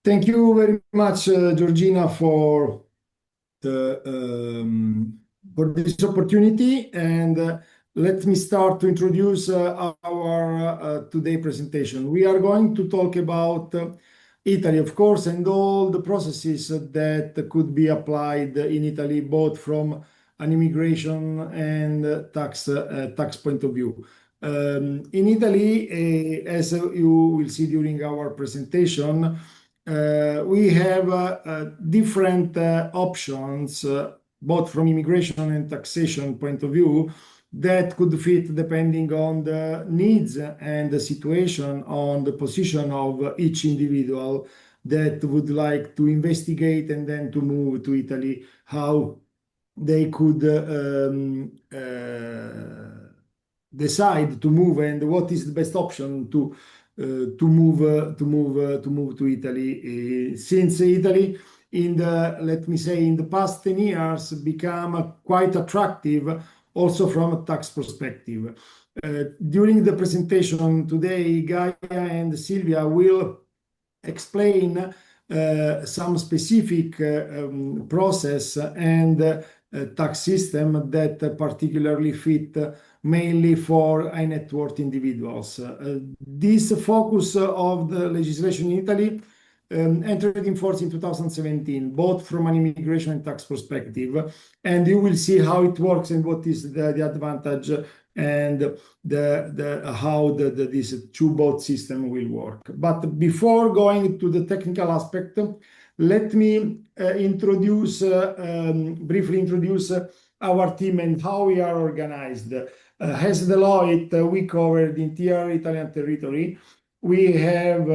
Thank you very much, Georgina, the, um, for this opportunity. And let me start to introduce our today presentation. We are going to talk about Italy, of course, and all the processes that could be applied in Italy, both from an immigration and tax point of view. In Italy, as you will see during our presentation, we have different options, both from immigration and taxation point of view, that could fit depending on the needs and the situation, on the position of each individual that would like to investigate and then to move to Italy, how they could decide to move and what is the best option to move to Italy. Since Italy, let me say, in the past 10 years, become quite attractive also from a tax perspective. During the presentation today, Gaia and Silvia will explain some specific process and tax system that particularly fit mainly for high net worth individuals. This focus of the legislation in Italy entered in force in 2017, both from an immigration and tax perspective. And you will see how it works and what is the advantage and how this two-boat system will work. But before going to the technical aspect, let me briefly introduce our team and how we are organized. As Deloitte, we cover the entire Italian territory. We have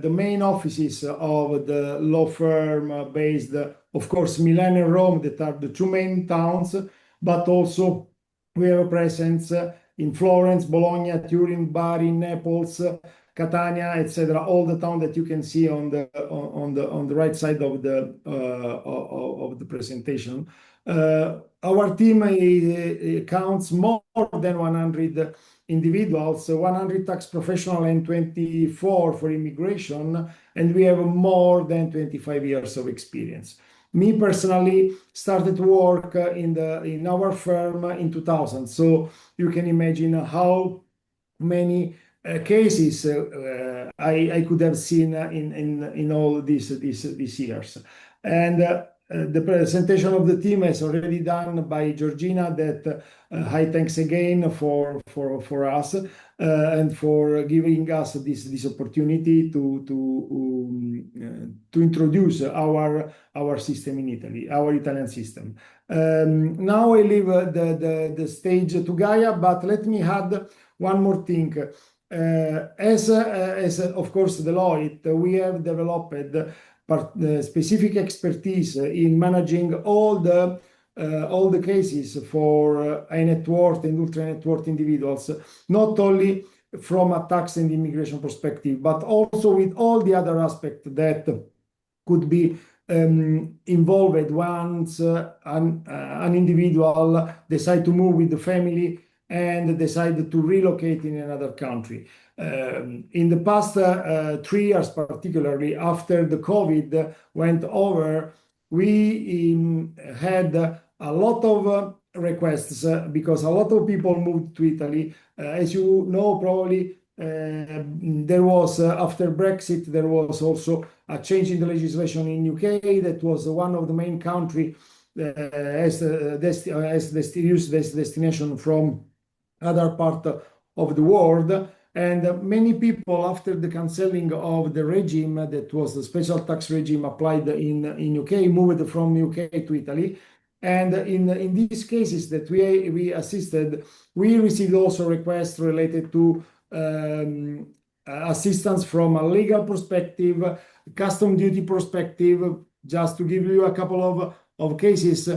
the main offices of the law firm based, of course, Milan and Rome, that are the two main towns, but also we have a presence in Florence, Bologna, Turin, Bari, Naples, Catania, etc. All the towns that you can see on the right side of the presentation. Our team counts more than 100 individuals, 100 tax professionals and 24 for immigration, and we have more than 25 years of experience. Me personally started to work in our firm in 2000, so you can imagine how many cases I could have seen in all these years. And the presentation of the team is already done by Georgina, that high thanks again for us and for giving us this opportunity to introduce our system in Italy, our Italian system. Now I leave the stage to Gaia, but let me add one more thing. As of course Deloitte, we have developed specific expertise in managing all the cases for high net worth and ultra net worth individuals, not only from a tax and immigration perspective, but also with all the other aspects that could be involved once an individual decide to move with the family and decide to relocate in another country. In the past 3 years, particularly after the COVID went over, we had a lot of requests because a lot of people moved to Italy. As you know, probably there was after Brexit, there was also a change in the legislation in UK. That was one of the main countries as destination from other part of the world. And many people, after the cancelling of the regime, that was the special tax regime applied in UK, moved from UK to Italy. And in these cases that we assisted, we received also requests related to assistance from a legal perspective, custom duty perspective. Just to give you a couple of cases,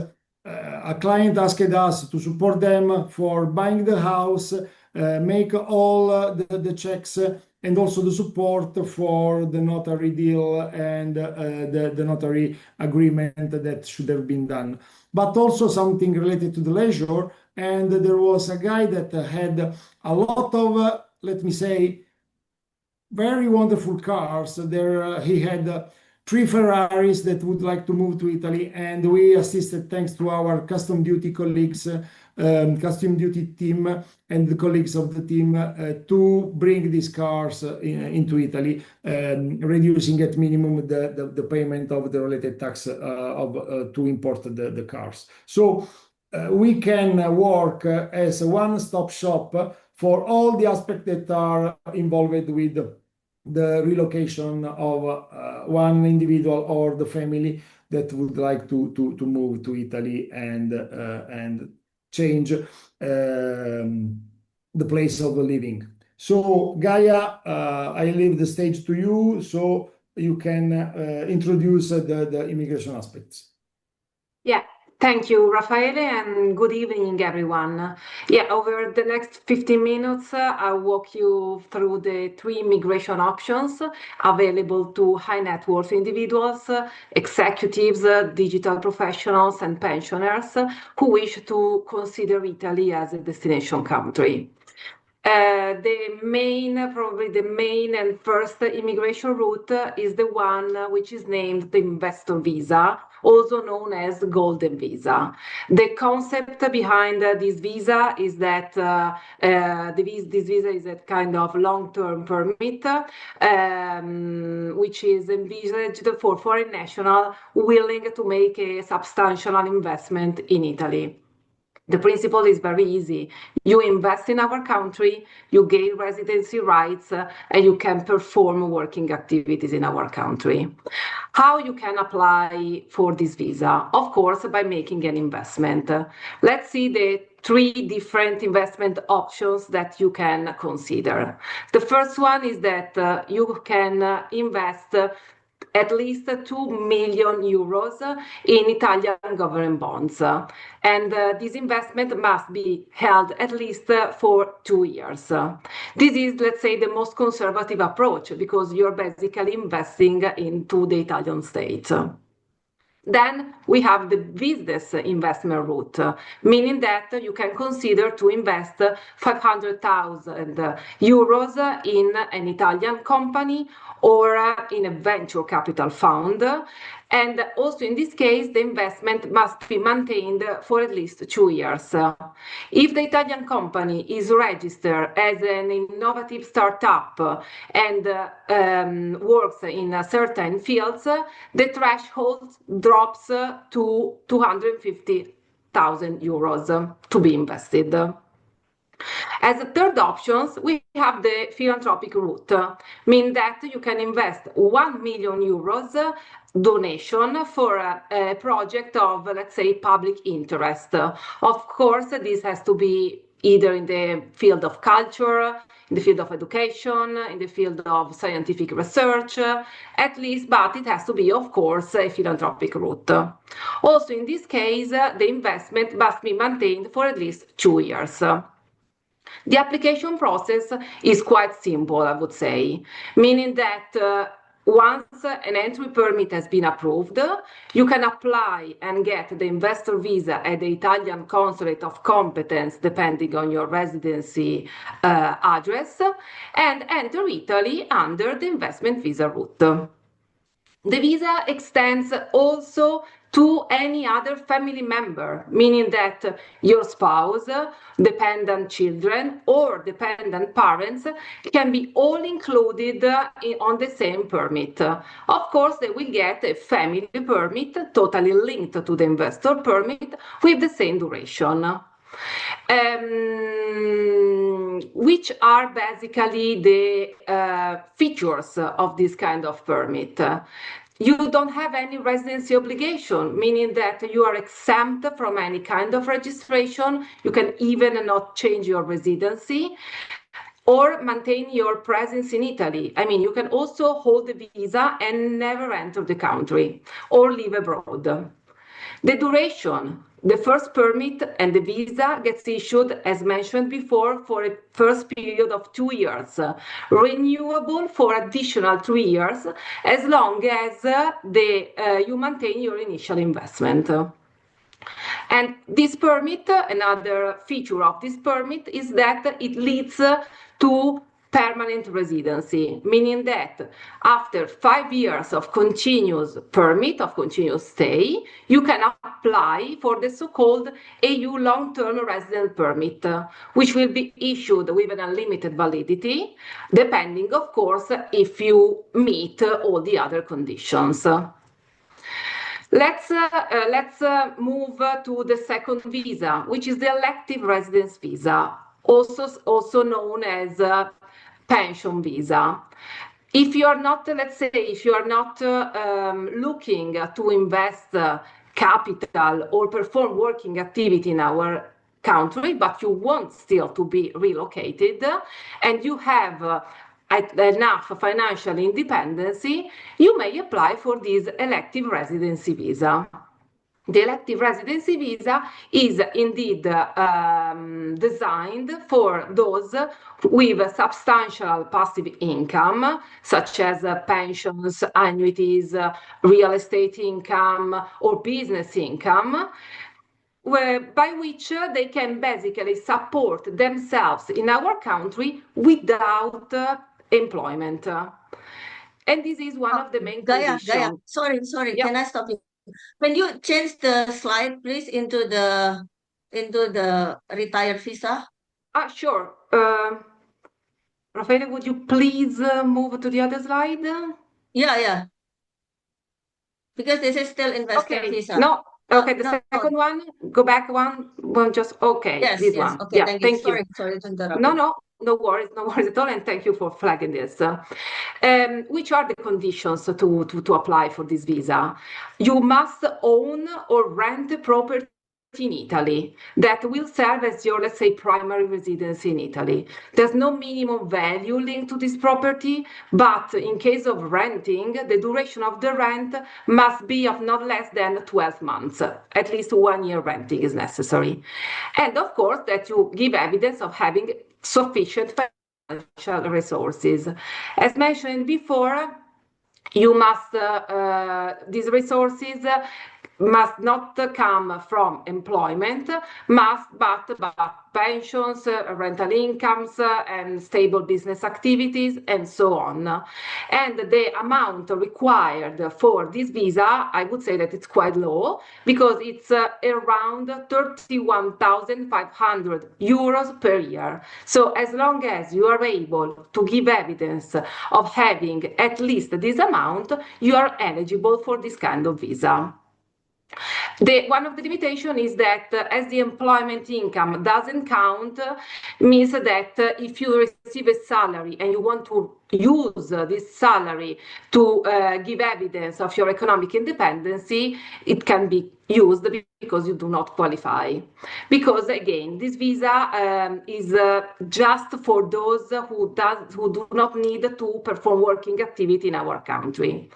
a client asked us to support them for buying the house, make all the checks, and also the support for the notary deal and the notary agreement that should have been done. But also something related to the leisure. And there was a guy that had a lot of, let me say, very wonderful cars. There he had 3 Ferraris that would like to move to Italy, and we assisted thanks to our custom duty colleagues, custom duty team, and the colleagues of the team to bring these cars into Italy, reducing at minimum the payment of the related tax to import the cars. So we can work as a one-stop shop for all the aspects that are involved with the relocation of one individual or the family that would like to move to Italy and change the place of living. So Gaia, I leave the stage to you so you can introduce the immigration aspects. Yeah, thank you, Raffaele, and good evening, everyone. Yeah, over the next 15 minutes, I'll walk you through the 3 immigration options available to high net worth individuals, executives, digital professionals, and pensioners who wish to consider Italy as a destination country. Probably the main and first immigration route is the one which is named the investor visa, also known as golden visa. The concept behind this visa is that this visa is a kind of long-term permit, which is envisaged for foreign nationals willing to make a substantial investment in Italy. The principle is very easy. You invest in our country, you gain residency rights, and you can perform working activities in our country. How you can apply for this visa? Of course, by making an investment. Let's see the 3 different investment options that you can consider. The first one is that you can invest at least 2 million euros in Italian government bonds. And this investment must be held at least for 2 years. This is, let's say, the most conservative approach because you're basically investing into the Italian state. Then we have the business investment route, meaning that you can consider to invest 500,000 euros in an Italian company or in a venture capital fund. And also in this case, the investment must be maintained for at least 2 years. If the Italian company is registered as an innovative startup and works in certain fields, the threshold drops to 250,000 euros to be invested. As a third option, we have the philanthropic route, meaning that you can invest 1 million euros donation for a project of, let's say, public interest. Of course, this has to be either in the field of culture, in the field of education, in the field of scientific research, at least, but it has to be, of course, a philanthropic route. Also, in this case, the investment must be maintained for at least 2 years. The application process is quite simple, I would say, meaning that once an entry permit has been approved, you can apply and get the investor visa at the Italian consulate of competence, depending on your residency address, and enter Italy under the investment visa route. The visa extends also to any other family member, meaning that your spouse, dependent children, or dependent parents can be all included on the same permit. Of course, they will get a family permit totally linked to the investor permit with the same duration. Which are basically the features of this kind of permit. You don't have any residency obligation, meaning that you are exempt from any kind of registration. You can even not change your residency or maintain your presence in Italy. I mean, you can also hold the visa and never enter the country or live abroad. The duration, the first permit and the visa gets issued, as mentioned before, for a first period of 2 years, renewable for additional 3 years, as long as you maintain your initial investment. And this permit, another feature of this permit is that it leads to permanent residency, meaning that after 5 years of continuous permit, of continuous stay, you can apply for the so-called EU long-term resident permit, which will be issued with an unlimited validity, depending, of course, if you meet all the other conditions. Let's move to the second visa, which is the elective residence visa, also known as pension visa. If you are not, let's say, if you are not looking to invest capital or perform working activity in our country, but you want still to be relocated, and you have enough financial independence, you may apply for this elective residency visa. The elective residency visa is indeed designed for those with substantial passive income, such as pensions, annuities, real estate income, or business income, by which they can basically support themselves in our country without employment. And this is one of the main conditions. Gaia, sorry, Yeah. Can I stop you? Can you change the slide, please, into the retired visa? Sure. Raffaele, would you please move to the other slide? Yeah. Because this is still investor visa. No. Okay, the second one, go back one, just, okay, yes, this yes. one. Okay, yeah, thank you. Sorry to interrupt. No worries at all, and thank you for flagging this. Which are the conditions to apply for this visa? You must own or rent a property in Italy that will serve as your, let's say, primary residence in Italy. There's no minimum value linked to this property, but in case of renting, the duration of the rent must be of not less than 12 months. At least 1 year renting is necessary. And of course, that you give evidence of having sufficient financial resources. As mentioned before, you must, these resources must not come from employment, but pensions, rental incomes, and stable business activities, and so on. And the amount required for this visa, I would say that it's quite low, because it's around 31,500 euros per year. So as long as you are able to give evidence of having at least this amount, you are eligible for this kind of visa. One of the limitations is that as the employment income doesn't count, means that if you receive a salary and you want to use this salary to give evidence of your economic independence, it can be used because you do not qualify. Because again, this visa is just for those who do not need to perform working activity in our country.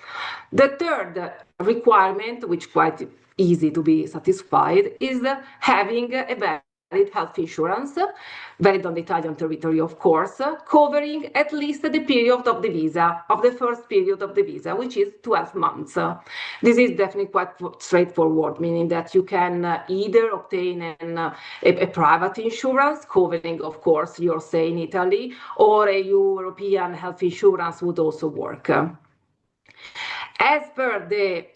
The third requirement, which quite easy to be satisfied, is having a valid health insurance, valid on the Italian territory, of course, covering at least the period of the visa, of the first period of the visa, which is 12 months. This is definitely quite straightforward, meaning that you can either obtain a private insurance covering, of course, your stay in Italy, or a European health insurance would also work. As per the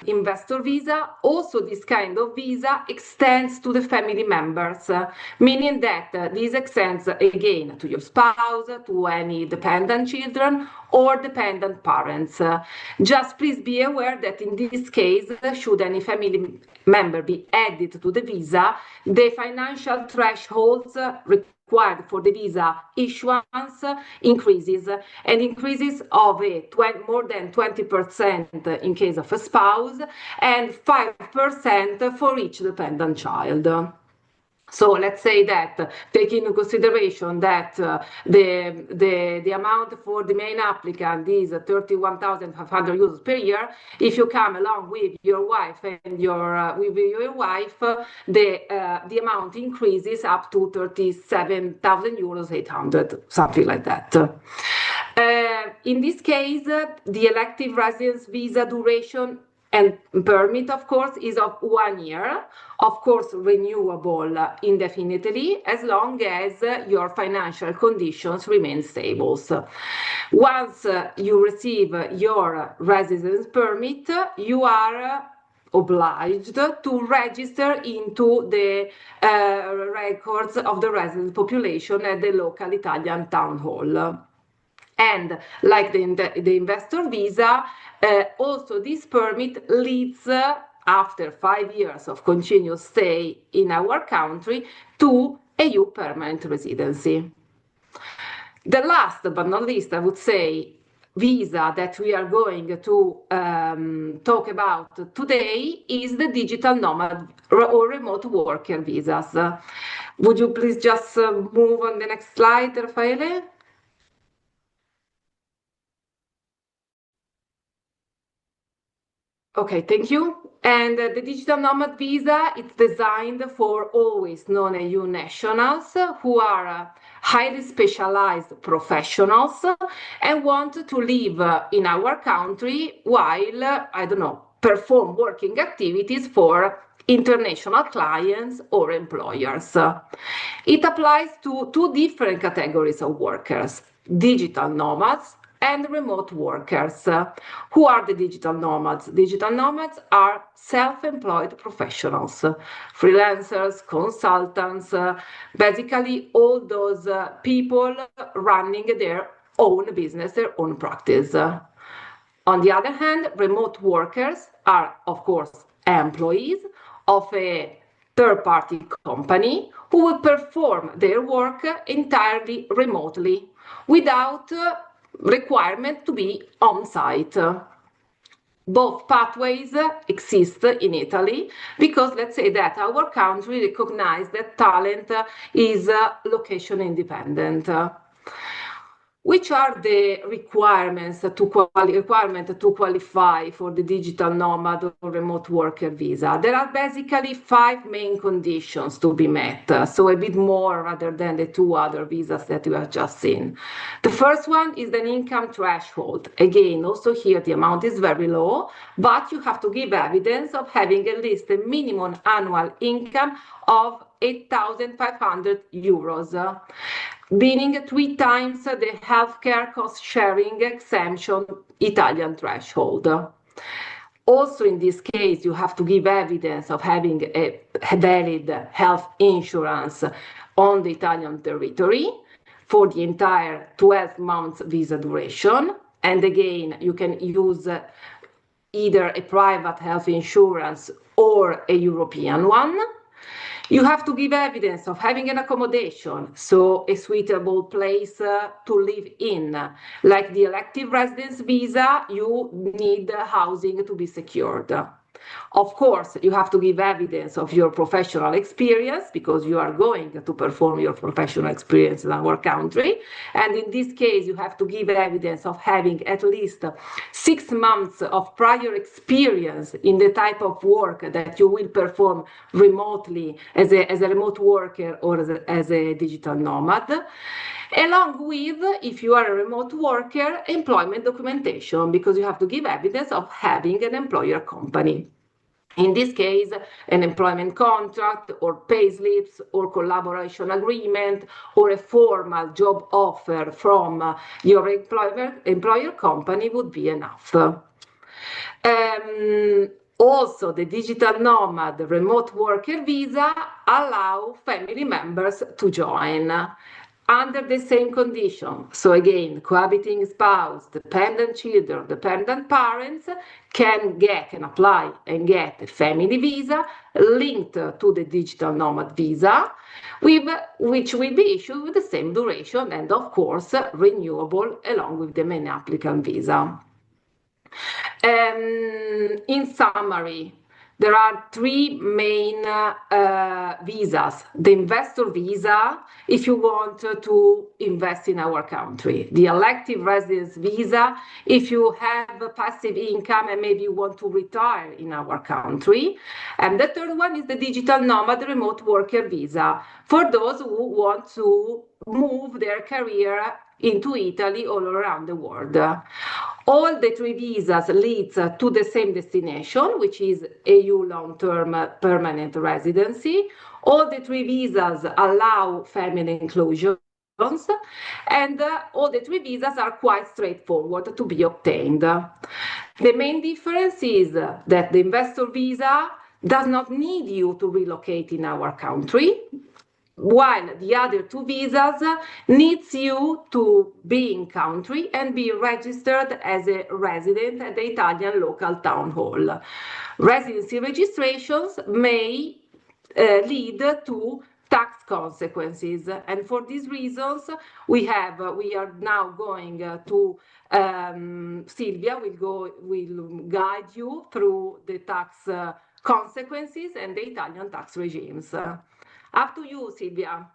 investor visa, also this kind of visa extends to the family members, meaning that this extends again to your spouse, to any dependent children or dependent parents. Just please be aware that in this case, should any family member be added to the visa, the financial thresholds required for the visa issuance increases, and increases of more than 20% in case of a spouse and 5% for each dependent child. So let's say that, taking into consideration that the amount for the main applicant is 31,500 euros per year, if you come along with your wife and the amount increases up to 37,000 euros 800, something like that. In this case, the elective residence visa duration and permit, of course, is of 1 year, of course, renewable indefinitely, as long as your financial conditions remain stable. Once you receive your residence permit, you are obliged to register into the records of the resident population at the local Italian town hall. And like the investor visa, also this permit leads after 5 years of continuous stay in our country to EU permanent residency. The last but not least, I would say, visa that we are going to talk about today is the digital nomad or remote worker visas. Would you please just move on the next slide, Raffaele? Okay, thank you. And the digital nomad visa is designed for always non-EU nationals who are highly specialized professionals and want to live in our country while, I don't know, perform working activities for international clients or employers. It applies to two different categories of workers: digital nomads and remote workers. Who are the digital nomads? Digital nomads are self-employed professionals, freelancers, consultants, basically all those people running their own business, their own practice. On the other hand, remote workers are, of course, employees of a third-party company who will perform their work entirely remotely without requirement to be on site. Both pathways exist in Italy because let's say that our country recognizes that talent is location independent. Which are the requirements to qualify for the digital nomad or remote worker visa? There are basically 5 main conditions to be met, so a bit more rather than the 2 other visas that you have just seen. The first one is an income threshold. Again, also here the amount is very low, but you have to give evidence of having at least a minimum annual income of 8,500 euros. Meaning 3 times the healthcare cost sharing exemption Italian threshold. Also in this case, you have to give evidence of having a valid health insurance on the Italian territory for the entire 12 months visa duration. And again, you can use either a private health insurance or a European one. You have to give evidence of having an accommodation, so a suitable place to live in. Like the elective residence visa, you need housing to be secured. Of course, you have to give evidence of your professional experience because you are going to perform your professional experience in our country. And in this case, you have to give evidence of having at least 6 months of prior experience in the type of work that you will perform remotely as a remote worker or as a digital nomad. Along with, if you are a remote worker, employment documentation, because you have to give evidence of having an employer company. In this case, an employment contract or pay slips or collaboration agreement or a formal job offer from your employer company would be enough. Also, the digital nomad remote worker visa allow family members to join under the same condition. So again, cohabiting spouse, dependent children, dependent parents can apply and get a family visa linked to the digital nomad visa, which will be issued with the same duration and of course renewable along with the main applicant visa. In summary, there are 3 main visas. The investor visa, if you want to invest in our country. The elective residence visa, if you have a passive income and maybe you want to retire in our country. And the third one is the digital nomad remote worker visa, for those who want to move their career into Italy all around the world. All the 3 visas leads to the same destination, which is EU long-term permanent residency. All the 3 visas allow family inclusion, and all the 3 visas are quite straightforward to be obtained. The main difference is that the investor visa does not need you to relocate in our country, while the other 2 visas needs you to be in country and be registered as a resident at the Italian local town hall. Residency registrations may lead to tax consequences, and for these reasons we are now going to Silvia will guide you through the tax consequences and the Italian tax regimes. Up to you, Silvia.